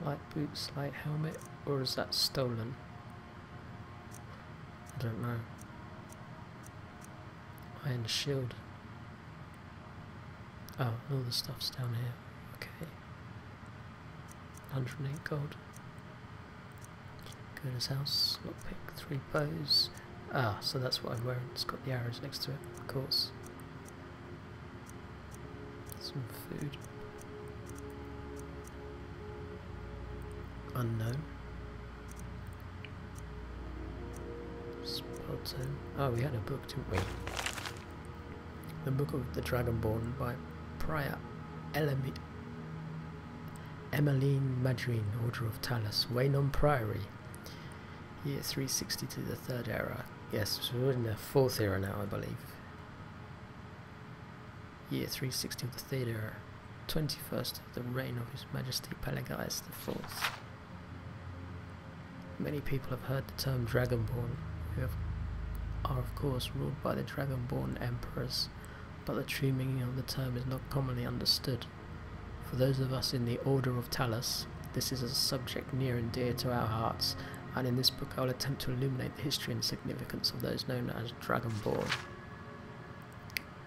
Light boots, light helmet, or is that stolen? I don't know. Iron shield. Oh, all the stuff's down here. Okay. 108 gold. Go to his house. Lockpick, 3 bows. Ah, so that's what I'm wearing. It's got the arrows next to it, of course. Some food. Unknown. Spell tome. Oh, we had a book, didn't we? The Book of the Dragonborn by Prior Emmeline Madrine, Order of Talus, Waynon Priory. Year 360 to the 3rd era. Yes, so we're in the 4th era now, I believe. Year 360 of the 3rd era. 21st of the reign of His Majesty Pelagius IV. Many people have heard the term Dragonborn, who are of course ruled by the Dragonborn emperors, but the true meaning of the term is not commonly understood. For those of us in the Order of Talus, this is a subject near and dear to our hearts, and in this book I will attempt to illuminate the history and significance of those known as Dragonborn,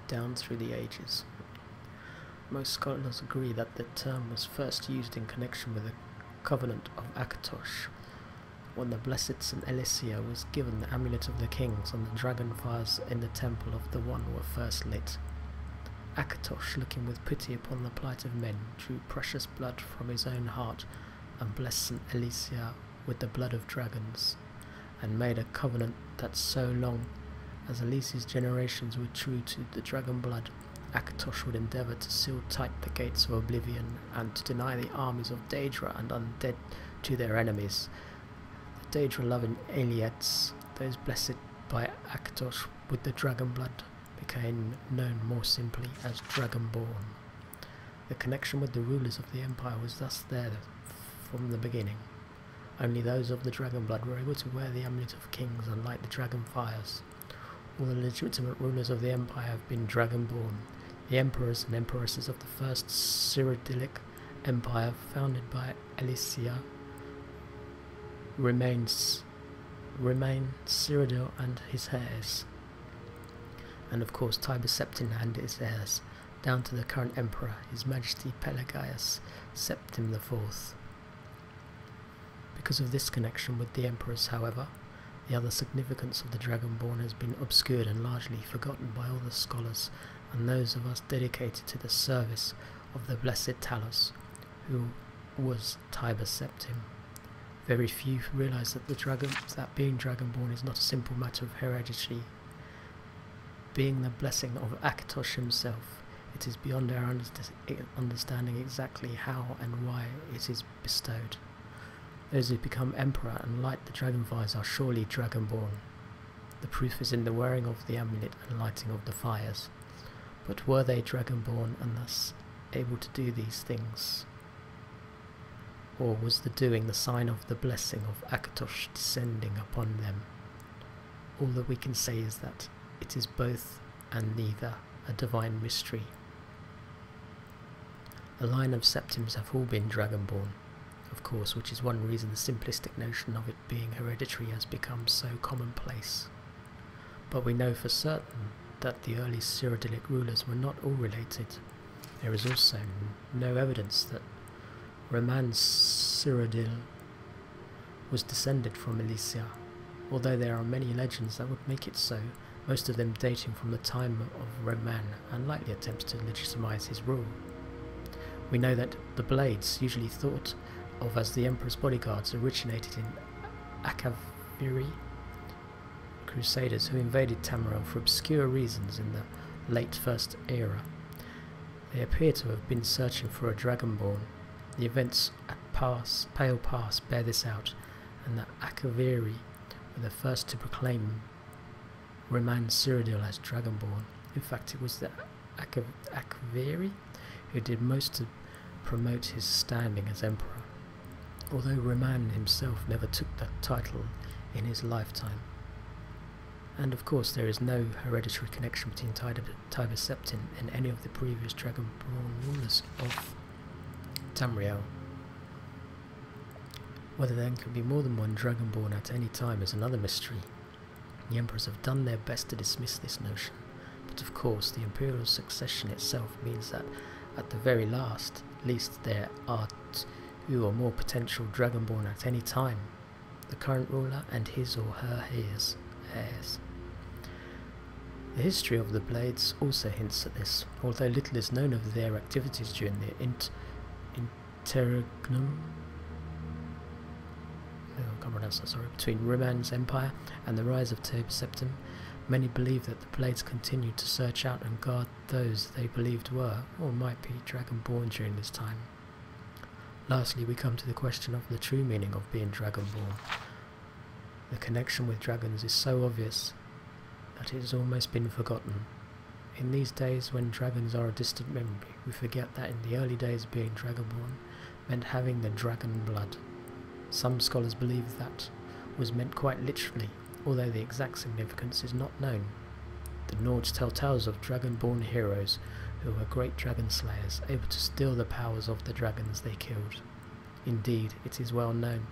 down through the ages. Most scholars agree that the term was first used in connection with the Covenant of Akatosh, when the blessed St. Elicia was given the amulet of the kings and the dragon fires in the temple of the One were first lit. Akatosh, looking with pity upon the plight of men, drew precious blood from his own heart and blessed St. Elicia with the blood of dragons, and made a covenant that so long as Elicia's generations were true to the dragon blood, Akatosh would endeavour to seal tight the gates of oblivion and to deny the armies of Daedra and undead to their enemies. The Daedra-loving Aliettes, those blessed by Akatosh with the dragon blood, became known more simply as Dragonborn. The connection with the rulers of the empire was thus there from the beginning. Only those of the dragon blood were able to wear the amulet of kings and light the dragon fires. All the legitimate rulers of the empire have been Dragonborn. The emperors and empresses of the first Cyrodiilic empire, founded by Elicia, remain Cyrodiil and his heirs, and of course Tiber Septim and his heirs, down to the current emperor, His Majesty Pelagius Septim IV. Because of this connection with the emperors, however, the other significance of the Dragonborn has been obscured and largely forgotten by all the scholars and those of us dedicated to the service of the blessed Talos, who was Tiber Septim. Very few realise that being Dragonborn is not a simple matter of heredity. Being the blessing of Akatosh himself, it is beyond our understanding exactly how and why it is bestowed. Those who become emperor and light the dragonfires are surely Dragonborn. The proof is in the wearing of the amulet and lighting of the fires. But were they Dragonborn and thus able to do these things? Or was the doing the sign of the blessing of Akatosh descending upon them? All that we can say is that it is both and neither, a divine mystery. The line of Septims have all been Dragonborn, of course, which is one reason the simplistic notion of it being hereditary has become so commonplace. But we know for certain that the early Cyrodiilic rulers were not all related. There is also no evidence that Roman Cyrodiil was descended from Elicia, although there are many legends that would make it so, most of them dating from the time of Roman and likely attempts to legitimize his rule. We know that the Blades, usually thought of as the Emperor's bodyguards, originated in Akaviri, crusaders who invaded Tamriel for obscure reasons in the late First Era. They appear to have been searching for a Dragonborn. The events at Pale Pass bear this out, and the Akaviri were the first to proclaim Roman Cyrodiil as Dragonborn. In fact, it was the Akaviri who did most to promote his standing as emperor, although Roman himself never took that title in his lifetime. And of course there is no hereditary connection between Tiber Septim and any of the previous Dragonborn rulers of Tamriel. Whether there can be more than one Dragonborn at any time is another mystery. The Emperors have done their best to dismiss this notion, but of course the Imperial succession itself means that at the very least there are 2 or more potential Dragonborn at any time, the current ruler and his or her heirs. The history of the Blades also hints at this, although little is known of their activities during the interregnum between Riman's empire and the rise of Tob Septim. Many believe that the Blades continued to search out and guard those they believed were, or might be, Dragonborn during this time. Lastly, we come to the question of the true meaning of being Dragonborn. The connection with dragons is so obvious that it has almost been forgotten. In these days, when dragons are a distant memory, we forget that in the early days being Dragonborn meant having the dragon blood. Some scholars believe that was meant quite literally, although the exact significance is not known. The Nords tell tales of Dragonborn heroes who were great dragon slayers, able to steal the powers of the dragons they killed. Indeed, it is well known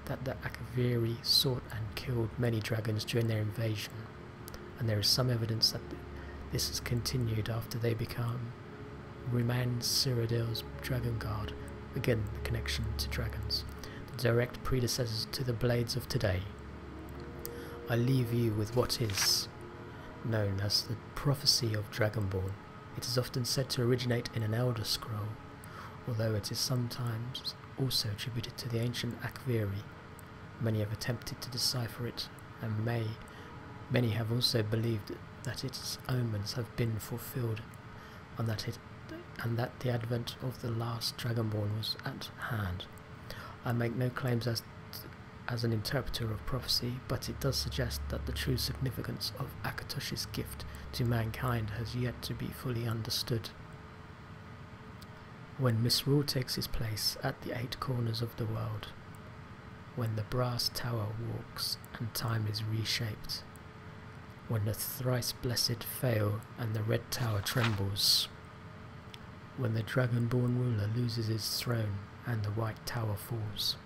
that the Akaviri sought and killed many dragons during their invasion, and there is some evidence that this has continued after they become Riman Cyrodiil's Dragon Guard, again the connection to dragons, the direct predecessors to the Blades of today. I leave you with what is known as the prophecy of Dragonborn. It is often said to originate in an Elder Scroll, although it is sometimes also attributed to the ancient Akaviri. Many have attempted to decipher it, and many have also believed that its omens have been fulfilled, and that the advent of the last Dragonborn was at hand. I make no claims as an interpreter of prophecy, but it does suggest that the true significance of Akatosh's gift to mankind has yet to be fully understood. When misrule takes its place at the 8 corners of the world, when the brass tower walks and time is reshaped, when the thrice blessed fail and the red tower trembles, when the Dragonborn ruler loses his throne and the white tower falls,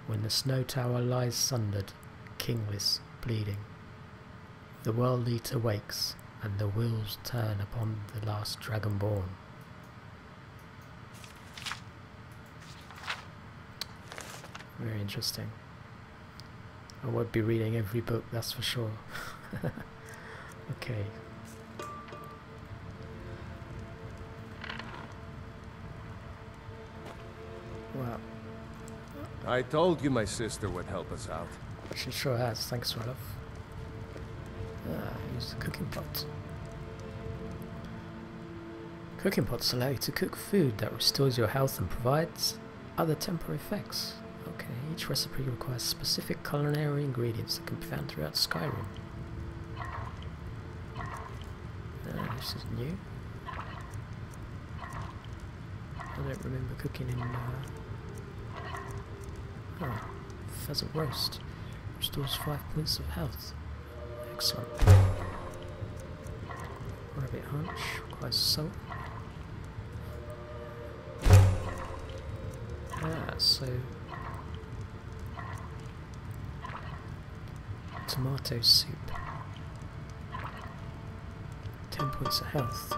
when the snow tower lies sundered, kingless, bleeding, the world eater wakes and the wheels turn upon the last Dragonborn. Very interesting. I won't be reading every book, that's for sure. Okay. Well, I told you my sister would help us out. she sure has. Thanks, Roloff. Use the cooking pot. Cooking pots allow you to cook food that restores your health and provides other temporary effects. Okay, each recipe requires specific culinary ingredients that can be found throughout Skyrim. This is new. I don't remember cooking in... pheasant roast. Restores 5 points of health. Excellent. Rabbit hunch. Requires salt. So... tomato soup. 10 points of health.